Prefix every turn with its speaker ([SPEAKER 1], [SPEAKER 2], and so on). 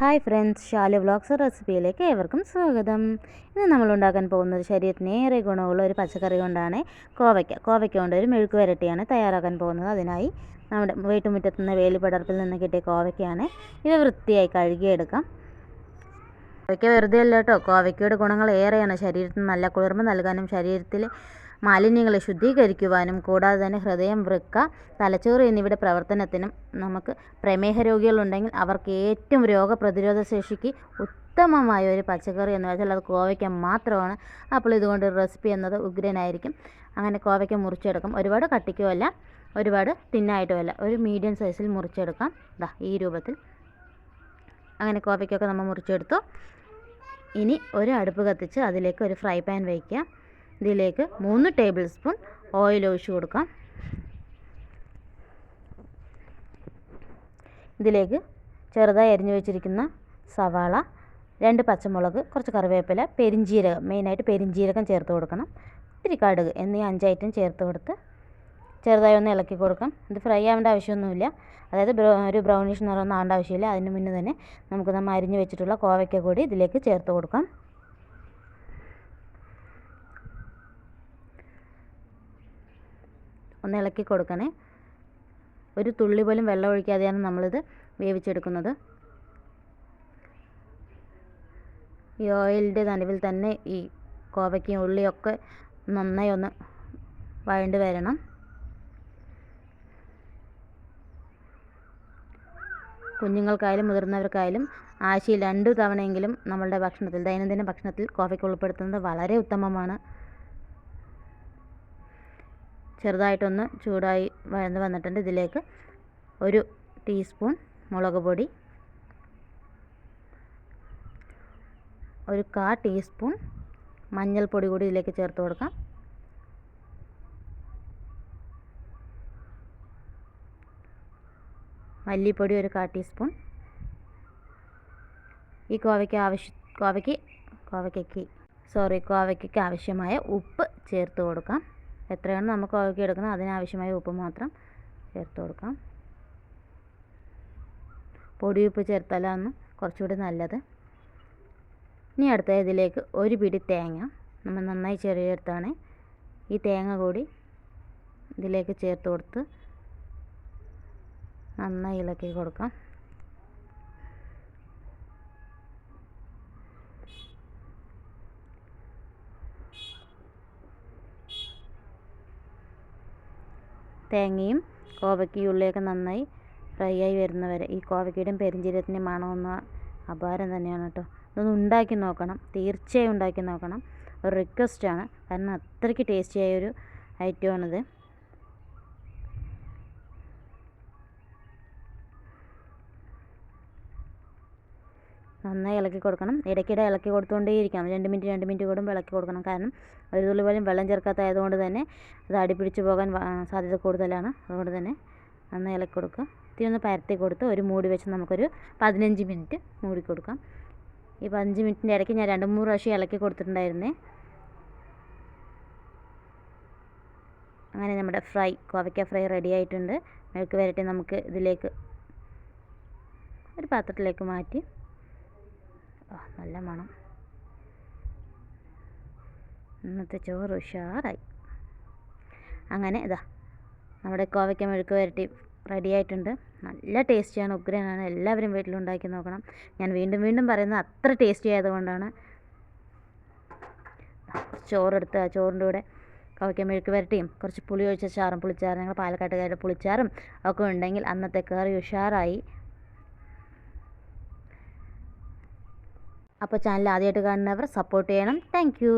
[SPEAKER 1] Hi friends, Shalu vlogs റെസിപ്പിയിലേക്ക് ഏവർക്കും സ്വാഗതം. ഇന്ന് നമ്മൾ ഉണ്ടാക്കാൻ പോകുന്നത് ശരീരത്തിന് ഏറെ ഗുണമുള്ള ഒരു പച്ചക്കറി കൊണ്ടാണ്. കോവയ്ക്ക കൊണ്ട് ഒരു മെഴുക്ക് വരട്ടിയാണ് തയ്യാറാക്കാൻ പോകുന്നത്. അതിനായി നമ്മുടെ വീട്ടുമുറ്റത്തു നിന്ന് വേലിപ്പടർപ്പിൽ നിന്ന് കിട്ടിയ കോവയ്ക്കയാണ്. ഇവ വൃത്തിയായി കഴുകിയെടുക്കാം. കോവയ്ക്ക വെറുതെ അല്ല കേട്ടോ, കോവയ്ക്കയുടെ ഗുണങ്ങൾ ഏറെയാണ്. ശരീരത്തിന് നല്ല കുളിർമ നൽകാനും ശരീരത്തിൽ മാലിന്യങ്ങളെ ശുദ്ധീകരിക്കുവാനും കൂടാതെ തന്നെ ഹൃദയം, വൃക്ക, തലച്ചോറ് എന്നിവയുടെ പ്രവർത്തനത്തിനും നമുക്ക് പ്രമേഹ രോഗികളുണ്ടെങ്കിൽ അവർക്ക് ഏറ്റവും രോഗപ്രതിരോധ ശേഷിക്ക് ഉത്തമമായ ഒരു പച്ചക്കറി എന്ന് വെച്ചാൽ അത് കോവയ്ക്ക മാത്രമാണ്. അപ്പോൾ ഇതുകൊണ്ട് റെസിപ്പി എന്നത് ഉഗ്രനായിരിക്കും. അങ്ങനെ കോവയ്ക്ക മുറിച്ചെടുക്കാം. ഒരുപാട് കട്ടിക്കുമല്ല, ഒരുപാട് തിന്നായിട്ടുമല്ല, ഒരു മീഡിയം സൈസിൽ മുറിച്ചെടുക്കാം. ഈ രൂപത്തിൽ. അങ്ങനെ കോവയ്ക്കൊക്കെ നമ്മൾ മുറിച്ചെടുത്തു. ഇനി ഒരു അടുപ്പ് കത്തിച്ച് അതിലേക്ക് ഒരു ഫ്രൈ പാൻ വയ്ക്കുക. ഇതിലേക്ക് 3 ടേബിൾ സ്പൂൺ ഓയിൽ ഒഴിച്ച് കൊടുക്കാം. ഇതിലേക്ക് ചെറുതായി അരിഞ്ഞു വെച്ചിരിക്കുന്ന സവാള, 2 പച്ചമുളക്, കുറച്ച് കറിവേപ്പില, പെരിഞ്ജീരകം, മെയിനായിട്ട് പെരിഞ്ജീരകം ചേർത്ത് കൊടുക്കണം. ഇത്തിരി കടുക് എന്നീ 5 ഐറ്റം ചേർത്ത് കൊടുത്ത് ചെറുതായി ഒന്ന് ഇളക്കി കൊടുക്കാം. ഇത് ഫ്രൈ ആവേണ്ട ആവശ്യമൊന്നുമില്ല, അതായത് ഒരു ബ്രൗണിഷ് നിറമൊന്നും ആവേണ്ട ആവശ്യമില്ല. അതിന് മുന്നേ തന്നെ നമുക്ക് നമ്മൾ അരിഞ്ഞു വെച്ചിട്ടുള്ള കോവയ്ക്ക കൂടി ഇതിലേക്ക് ചേർത്ത് കൊടുക്കാം. ഒന്ന് ഇളക്കി കൊടുക്കണേ. ഒരു തുള്ളി പോലും വെള്ളം ഒഴിക്കാതെയാണ് നമ്മളിത് വേവിച്ചെടുക്കുന്നത്. ഈ ഓയിലിൻ്റെ നടുവിൽ തന്നെ ഈ കോവയ്ക്കയും ഉള്ളിയൊക്കെ നന്നായി ഒന്ന് വഴണ്ട് വരണം. കുഞ്ഞുങ്ങൾക്കായാലും മുതിർന്നവർക്കായാലും ആഴ്ചയിൽ 2 തവണയെങ്കിലും നമ്മളുടെ ഭക്ഷണത്തിൽ, ദൈനംദിന ഭക്ഷണത്തിൽ കോവയ്ക്ക ഉൾപ്പെടുത്തുന്നത് വളരെ ഉത്തമമാണ്. ചെറുതായിട്ടൊന്ന് ചൂടായി വഴന്ന് വന്നിട്ടുണ്ട്. ഇതിലേക്ക് 1 ടീസ്പൂൺ മുളക് പൊടി, 1/4 ടീസ്പൂൺ മഞ്ഞൾപ്പൊടി കൂടി ഇതിലേക്ക് ചേർത്ത് കൊടുക്കാം. മല്ലിപ്പൊടി 1/4 ടീസ്പൂൺ. ഈ കോവയ്ക്കയ്ക്ക് ആവശ്യമായ ഉപ്പ് ചേർത്ത് കൊടുക്കാം. എത്രയാണ് നമുക്ക് കോവയ്ക്ക എടുക്കുന്നത് അതിനാവശ്യമായ ഉപ്പ് മാത്രം ചേർത്ത് കൊടുക്കാം. പൊടിയുപ്പ് ചേർത്താലാണ് കുറച്ചുകൂടി നല്ലത്. ഇനി അടുത്ത ഇതിലേക്ക് 1 പിടി തേങ്ങ നമ്മൾ നന്നായി ചെറിയെടുത്താണ്. ഈ തേങ്ങ കൂടി ഇതിലേക്ക് ചേർത്ത് കൊടുത്ത് നന്നായി ഇളക്കി കൊടുക്കാം. തേങ്ങയും കോവയ്ക്കയും ഉള്ളിയൊക്കെ നന്നായി ഫ്രൈ ആയി വരുന്നവരെ ഈ കോവയ്ക്കയുടെയും പെരിഞ്ജീരകത്തിൻ്റെയും മണമെന്ന അപാരം തന്നെയാണ് കേട്ടോ. ഇതൊന്ന് ഉണ്ടാക്കി നോക്കണം, തീർച്ചയായും ഉണ്ടാക്കി നോക്കണം. ഒരു റിക്വസ്റ്റാണ്, കാരണം അത്രയ്ക്ക് ടേസ്റ്റിയായൊരു ഐറ്റമാണിത്. നന്നായി ഇളക്കി കൊടുക്കണം. ഇടയ്ക്കിടെ ഇളക്കി കൊടുത്തുകൊണ്ടേയിരിക്കണം. 2 മിനിറ്റ് കൂടുമ്പോൾ ഇളക്കി കൊടുക്കണം. കാരണം ഒരു തുള്ളി പോലും വെള്ളം ചേർക്കാത്തതായതുകൊണ്ട് തന്നെ അത് അടിപിടിച്ച് പോകാൻ സാധ്യത കൂടുതലാണ്. അതുകൊണ്ട് തന്നെ നന്നായി ഇളക്കി കൊടുക്കുക. ഇത്തിരി ഒന്ന് പരത്തി കൊടുത്ത് ഒരു മൂടി വെച്ച് നമുക്കൊരു 15 മിനിറ്റ് മൂടി കൊടുക്കാം. ഈ 15 മിനിറ്റിൻ്റെ ഇടയ്ക്ക് ഞാൻ 2-3 പ്രാവശ്യം ഇളക്കി കൊടുത്തിട്ടുണ്ടായിരുന്നേ. അങ്ങനെ നമ്മുടെ കോവയ്ക്ക ഫ്രൈ റെഡി ആയിട്ടുണ്ട്. മെഴുക്ക് വരട്ടി നമുക്ക് ഇതിലേക്ക് ഒരു പാത്രത്തിലേക്ക് മാറ്റി. നല്ല മണം. ഇന്നത്തെ ചോറ് ഉഷാറായി. അങ്ങനെ നമ്മുടെ കോവയ്ക്ക മെഴുക്ക് വരട്ടി റെഡി ആയിട്ടുണ്ട്. നല്ല ടേസ്റ്റിയാണ്, ഉഗ്രനാണ്. എല്ലാവരും വീട്ടിലുണ്ടാക്കി നോക്കണം. ഞാൻ വീണ്ടും പറയുന്നത് അത്ര ടേസ്റ്റി ആയതുകൊണ്ടാണ്. ചോറെടുത്ത് ആ ചോറിൻ്റെ കൂടെ കോവയ്ക്ക മെഴുക്ക് വരട്ടിയും കുറച്ച് പുളി ഒഴിച്ച ചാറും, പുളിച്ചാറും, ഞങ്ങൾ പാലക്കാട്ടുകാരുടെ പുളിച്ചാറും ഒക്കെ ഉണ്ടെങ്കിൽ അന്നത്തെ കറി ഉഷാറായി. അപ്പോൾ ചാനൽ ആദ്യമായിട്ട് കാണുന്നവർ സപ്പോർട്ട് ചെയ്യണം. Thank you.